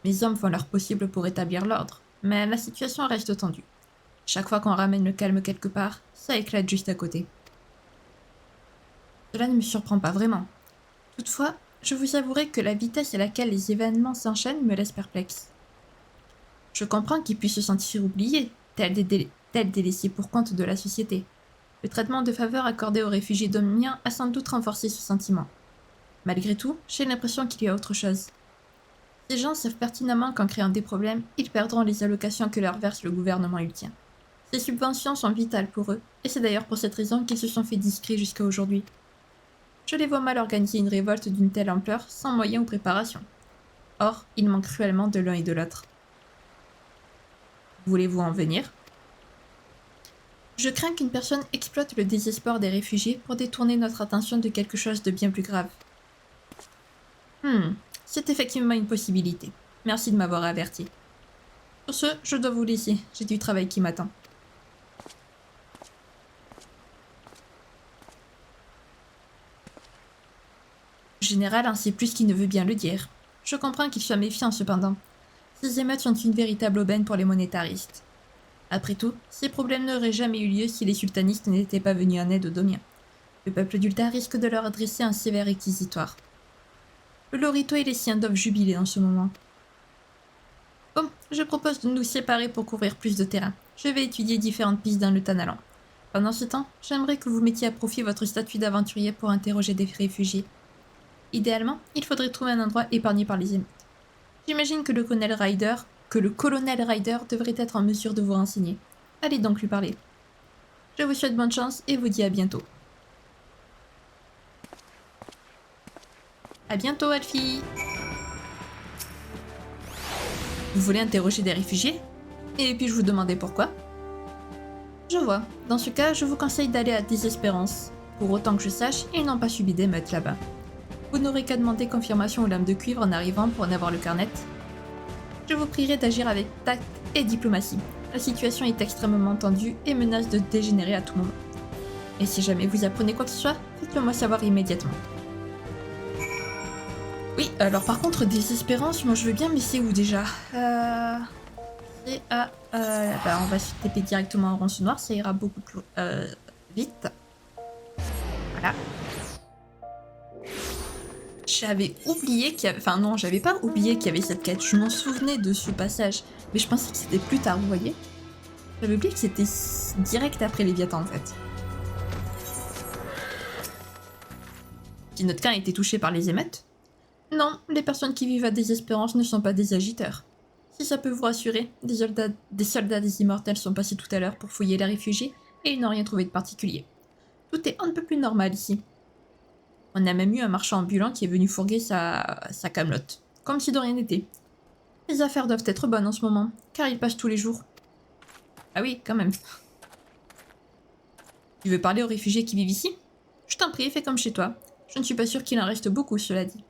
Mes hommes font leur possible pour établir l'ordre, mais la situation reste tendue. Chaque fois qu'on ramène le calme quelque part, ça éclate juste à côté. Cela ne me surprend pas vraiment. Toutefois, je vous avouerai que la vitesse à laquelle les événements s'enchaînent me laisse perplexe. Je comprends qu'ils puissent se sentir oubliés, tels des laissés pour compte de la société. Le traitement de faveur accordé aux réfugiés domiens a sans doute renforcé ce sentiment. Malgré tout, j'ai l'impression qu'il y a autre chose. Ces gens savent pertinemment qu'en créant des problèmes, ils perdront les allocations que leur verse le gouvernement ultien. Ces subventions sont vitales pour eux, et c'est d'ailleurs pour cette raison qu'ils se sont fait discrets jusqu'à aujourd'hui. Je les vois mal organiser une révolte d'une telle ampleur sans moyens ou préparation. Or, il manque cruellement de l'un et de l'autre. Voulez-vous en venir? Je crains qu'une personne exploite le désespoir des réfugiés pour détourner notre attention de quelque chose de bien plus grave. C'est effectivement une possibilité. Merci de m'avoir averti. Sur ce, je dois vous laisser. J'ai du travail qui m'attend. Le général en sait plus qu'il ne veut bien le dire. Je comprends qu'il soit méfiant cependant. Ces émeutes sont une véritable aubaine pour les monétaristes. Après tout, ces problèmes n'auraient jamais eu lieu si les sultanistes n'étaient pas venus en aide aux Domiens. Le peuple d'Ul'dah risque de leur adresser un sévère réquisitoire. Le Lolorito et les siens doivent jubiler en ce moment. Bon, je propose de nous séparer pour couvrir plus de terrain. Je vais étudier différentes pistes dans le Tanalan. Pendant ce temps, j'aimerais que vous mettiez à profit votre statut d'aventurier pour interroger des réfugiés. Idéalement, il faudrait trouver un endroit épargné par les émeutes. J'imagine que le colonel Ryder que le colonel Ryder devrait être en mesure de vous renseigner. Allez donc lui parler. Je vous souhaite bonne chance et vous dis à bientôt. À bientôt, Alfie. Vous voulez interroger des réfugiés? Et puis je vous demandais pourquoi? Je vois. Dans ce cas, je vous conseille d'aller à Désespérance. Pour autant que je sache, ils n'ont pas subi d'émeutes là-bas. Vous n'aurez qu'à demander confirmation aux lames de cuivre en arrivant pour en avoir le carnet. Je vous prierai d'agir avec tact et diplomatie. La situation est extrêmement tendue et menace de dégénérer à tout moment. Et si jamais vous apprenez quoi que ce soit, faites-le moi savoir immédiatement. Oui, alors par contre, Désespérance, moi je veux bien, mais c'est où déjà? C'est à... bah, on va se taper directement en ronce noire, ça ira beaucoup plus vite. Voilà. J'avais oublié qu'il y avait... Enfin non, j'avais pas oublié qu'il y avait cette quête. Je m'en souvenais de ce passage, mais je pensais que c'était plus tard, vous voyez. J'avais oublié que c'était direct après Léviathan en fait. Si notre camp a été touché par les émeutes? Non, les personnes qui vivent à Désespérance ne sont pas des agiteurs. Si ça peut vous rassurer, des soldats des Immortels sont passés tout à l'heure pour fouiller les réfugiés et ils n'ont rien trouvé de particulier. Tout est un peu plus normal ici. On a même eu un marchand ambulant qui est venu fourguer sa camelote, comme si de rien n'était. Les affaires doivent être bonnes en ce moment, car ils passent tous les jours. Ah oui, quand même. Tu veux parler aux réfugiés qui vivent ici? Je t'en prie, fais comme chez toi. Je ne suis pas sûre qu'il en reste beaucoup, cela dit.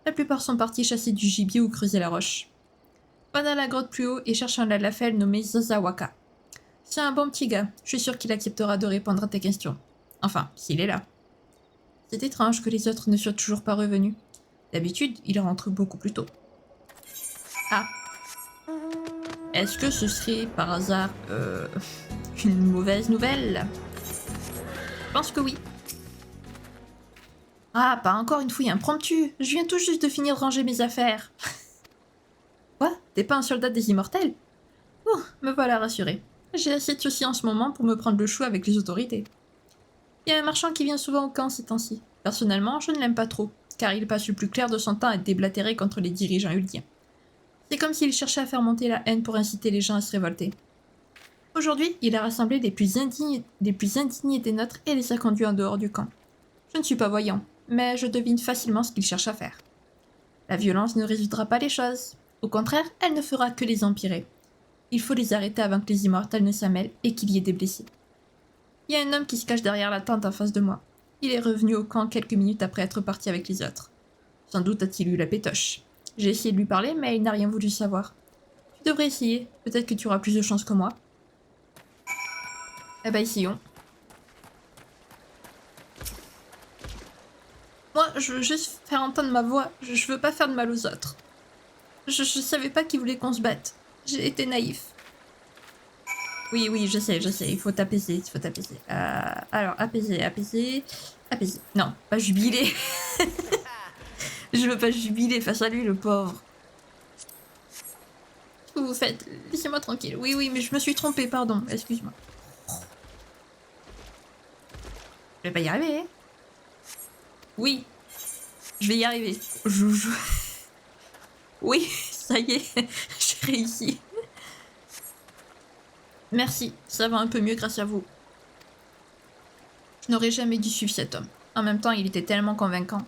La plupart sont partis chasser du gibier ou creuser la roche. Va dans la grotte plus haut et cherche un Lalafell nommé Zazawaka. C'est un bon petit gars, je suis sûre qu'il acceptera de répondre à tes questions. Enfin, s'il est là. C'est étrange que les autres ne soient toujours pas revenus. D'habitude, ils rentrent beaucoup plus tôt. Ah. Est-ce que ce serait par hasard une mauvaise nouvelle? Je pense que oui. Ah, pas encore une fouille impromptue. Je viens tout juste de finir de ranger mes affaires. Quoi? T'es pas un soldat des Immortels? Oh, me voilà rassurée. J'ai assez de soucis en ce moment pour me prendre le chou avec les autorités. Il y a un marchand qui vient souvent au camp ces temps-ci. Personnellement, je ne l'aime pas trop, car il passe le plus clair de son temps à être déblatéré contre les dirigeants uldiens. C'est comme s'il cherchait à faire monter la haine pour inciter les gens à se révolter. Aujourd'hui, il a rassemblé les plus indignés des nôtres et les a conduits en dehors du camp. Je ne suis pas voyant, mais je devine facilement ce qu'il cherche à faire. La violence ne résoudra pas les choses. Au contraire, elle ne fera que les empirer. Il faut les arrêter avant que les Immortels ne s'amêlent et qu'il y ait des blessés. Il y a un homme qui se cache derrière la tente en face de moi. Il est revenu au camp quelques minutes après être parti avec les autres. Sans doute a-t-il eu la pétoche. J'ai essayé de lui parler, mais il n'a rien voulu savoir. Tu devrais essayer, peut-être que tu auras plus de chance que moi. Eh ben, essayons. Moi, je veux juste faire entendre ma voix, je veux pas faire de mal aux autres. Je savais pas qu'ils voulaient qu'on se batte. J'ai été naïf. Oui, je sais, il faut t'apaiser, alors, apaiser. Non, pas jubiler. Je veux pas jubiler face à lui, le pauvre. Qu'est-ce que vous faites? Laissez-moi tranquille. Oui, mais je me suis trompée, pardon, excuse-moi. Je vais pas y arriver, hein. Oui, je vais y arriver. Oui, ça y est, j'ai réussi. Merci, ça va un peu mieux grâce à vous. Je n'aurais jamais dû suivre cet homme. En même temps, il était tellement convaincant.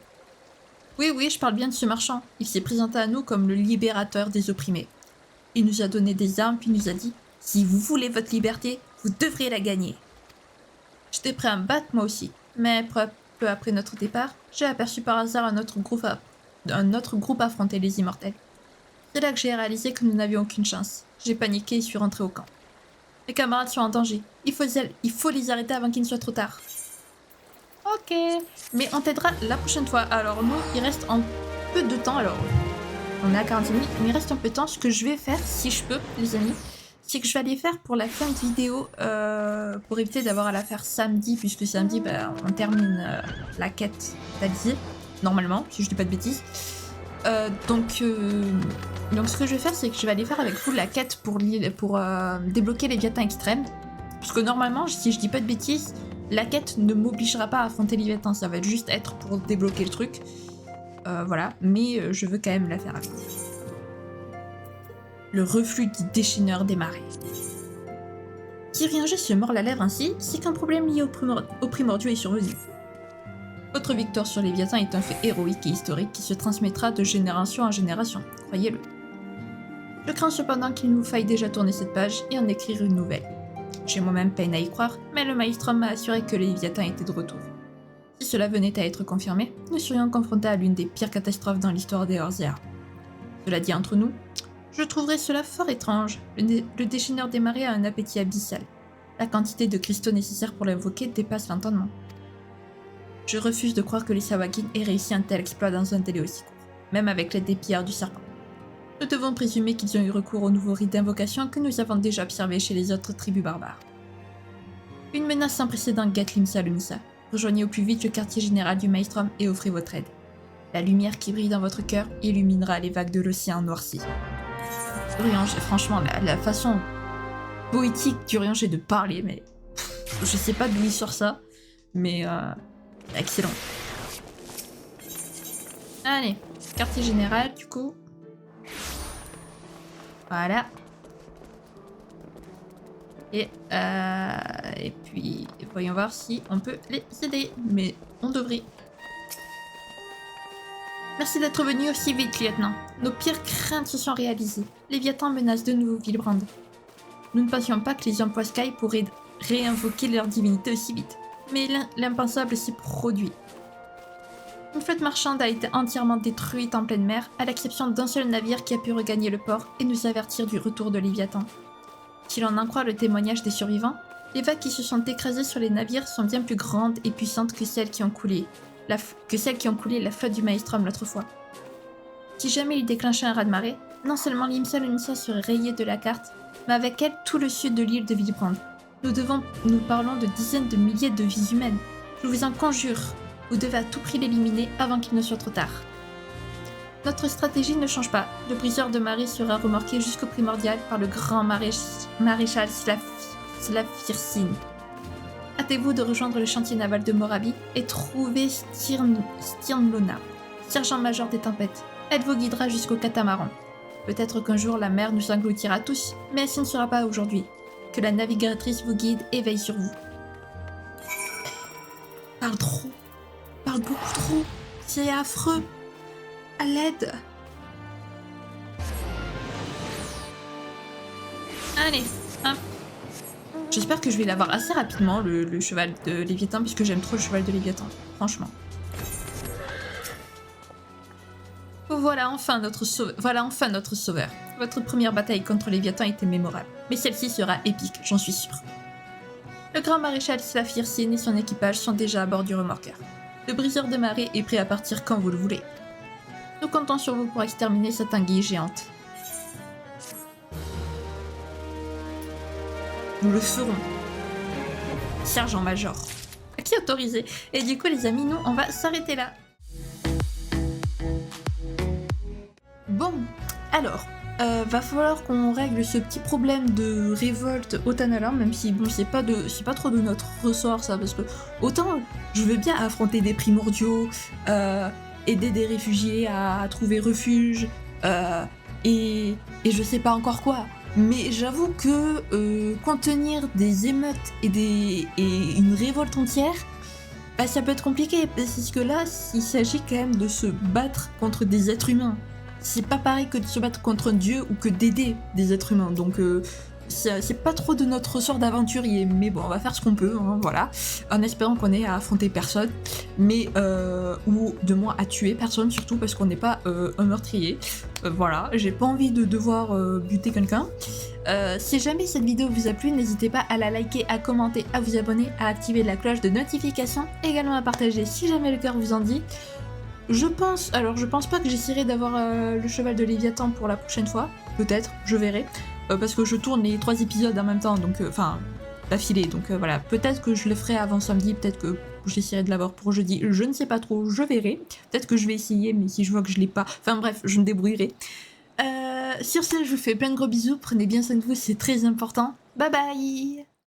Oui, je parle bien de ce marchand. Il s'est présenté à nous comme le libérateur des opprimés. Il nous a donné des armes puis nous a dit « Si vous voulez votre liberté, vous devrez la gagner. » J'étais prêt à me battre moi aussi, mais peu après notre départ, j'ai aperçu par hasard un autre groupe affronter les Immortels. C'est là que j'ai réalisé que nous n'avions aucune chance. J'ai paniqué et suis rentré au camp. Mes camarades sont en danger. Il faut les arrêter avant qu'il ne soit trop tard. Ok, mais on t'aidera la prochaine fois. Alors nous, il reste un peu de temps. Alors, on est à 40 minutes, mais il reste un peu de temps. Ce que je vais faire, si je peux, les amis, c'est que je vais aller faire pour la fin de vidéo, pour éviter d'avoir à la faire samedi, puisque samedi, on termine la quête d'Alizé, normalement, si je dis pas de bêtises. Donc ce que je vais faire, c'est que je vais aller faire avec vous la quête pour débloquer les Léviathan extrêmes. Parce que normalement, si je dis pas de bêtises, la quête ne m'obligera pas à affronter les Léviathan, ça va juste être pour débloquer le truc. Voilà, mais je veux quand même la faire avec vous. le reflux du déchaîneur des marées. Si Ringer se mord la lèvre ainsi, c'est qu'un problème lié aux primordiaux est survenu. Votre victoire sur Léviathan est un fait héroïque et historique qui se transmettra de génération en génération, croyez-le. Je crains cependant qu'il nous faille déjà tourner cette page et en écrire une nouvelle. J'ai moi-même peine à y croire, mais le Maelstrom m'a assuré que le Léviathan était de retour. Si cela venait à être confirmé, nous serions confrontés à l'une des pires catastrophes dans l'histoire des Eorzea. Cela dit entre nous, je trouverais cela fort étrange. Le déchaîneur des marées a un appétit abyssal. La quantité de cristaux nécessaires pour l'invoquer dépasse l'entendement. Je refuse de croire que les Sawagin aient réussi un tel exploit dans un délai aussi court, même avec l'aide des pillards du serpent. Nous devons présumer qu'ils ont eu recours au nouveau rite d'invocation que nous avons déjà observé chez les autres tribus barbares. Une menace sans précédent guette l'Imsa-Lumisa. Rejoignez au plus vite le quartier général du Maelstrom et offrez votre aide. La lumière qui brille dans votre cœur illuminera les vagues de l'océan noirci. Urianger, franchement, la façon poétique d'Urianger de parler, mais je sais pas d'où il sort ça, mais excellent. Allez, quartier général, du coup. Voilà. Et puis, voyons voir si on peut les aider, mais on devrait. Merci d'être venu aussi vite, lieutenant. Nos pires craintes se sont réalisées. Léviathan menace de nouveau Villebrand. Nous ne pensions pas que les Emplois Sky pourraient réinvoquer leur divinité aussi vite. Mais l'impensable s'est produit. Une flotte marchande a été entièrement détruite en pleine mer, à l'exception d'un seul navire qui a pu regagner le port et nous avertir du retour de Léviathan. Si l'on en croit le témoignage des survivants, les vagues qui se sont écrasées sur les navires sont bien plus grandes et puissantes que celles qui ont coulé la flotte du Maelstrom l'autre fois. Si jamais il déclenchait un raz-de-marée, non seulement l'Imsa-Lumisa serait rayée de la carte, mais avec elle tout le sud de l'île de Villebrand. Nous parlons de dizaines de milliers de vies humaines. Je vous en conjure, vous devez à tout prix l'éliminer avant qu'il ne soit trop tard. Notre stratégie ne change pas. Le briseur de marée sera remorqué jusqu'au primordial par le grand maréchal Slafirsin. Hâtez-vous de rejoindre le chantier naval de Morabi et trouver Stirnlona, sergent-major des tempêtes. Elle vous guidera jusqu'au catamaran. Peut-être qu'un jour la mer nous engloutira tous, mais ce ne sera pas aujourd'hui. Que la navigatrice vous guide et veille sur vous. Parle trop. Parle beaucoup trop. C'est affreux. À l'aide. Allez, hop. J'espère que je vais l'avoir assez rapidement, le cheval de Léviathan, puisque j'aime trop le cheval de Léviathan, franchement. Voilà enfin notre sauveur. Votre première bataille contre Léviathan était mémorable, mais celle-ci sera épique, j'en suis sûre. Le grand maréchal Slafirsin et son équipage sont déjà à bord du remorqueur. Le briseur de marée est prêt à partir quand vous le voulez. Nous comptons sur vous pour exterminer cette anguille géante. Nous le ferons. Sergent-major. Qui est autorisé. Et du coup, les amis, nous, on va s'arrêter là. Bon, alors, va falloir qu'on règle ce petit problème de révolte au Tanalan, même si bon, c'est pas trop de notre ressort ça, parce que autant je veux bien affronter des primordiaux, aider des réfugiés à trouver refuge, et je sais pas encore quoi. Mais j'avoue que contenir des émeutes et une révolte entière, bah, ça peut être compliqué, parce que là, il s'agit quand même de se battre contre des êtres humains. C'est pas pareil que de se battre contre un dieu ou que d'aider des êtres humains, donc c'est pas trop de notre ressort d'aventurier, mais bon, on va faire ce qu'on peut, hein, voilà, en espérant qu'on ait à affronter personne, mais ou de moins à tuer personne, surtout parce qu'on n'est pas un meurtrier, voilà, j'ai pas envie de devoir buter quelqu'un. Si jamais cette vidéo vous a plu, n'hésitez pas à la liker, à commenter, à vous abonner, à activer la cloche de notification, également à partager si jamais le cœur vous en dit. Je pense pas que j'essaierai d'avoir le cheval de Léviathan pour la prochaine fois, peut-être, je verrai, parce que je tourne les 3 épisodes en même temps, donc d'affilée, donc voilà, peut-être que je le ferai avant samedi, peut-être que j'essaierai de l'avoir pour jeudi, je ne sais pas trop, je verrai, peut-être que je vais essayer, mais si je vois que je l'ai pas, enfin bref, je me débrouillerai. Sur ce, je vous fais plein de gros bisous, prenez bien soin de vous, c'est très important, bye bye.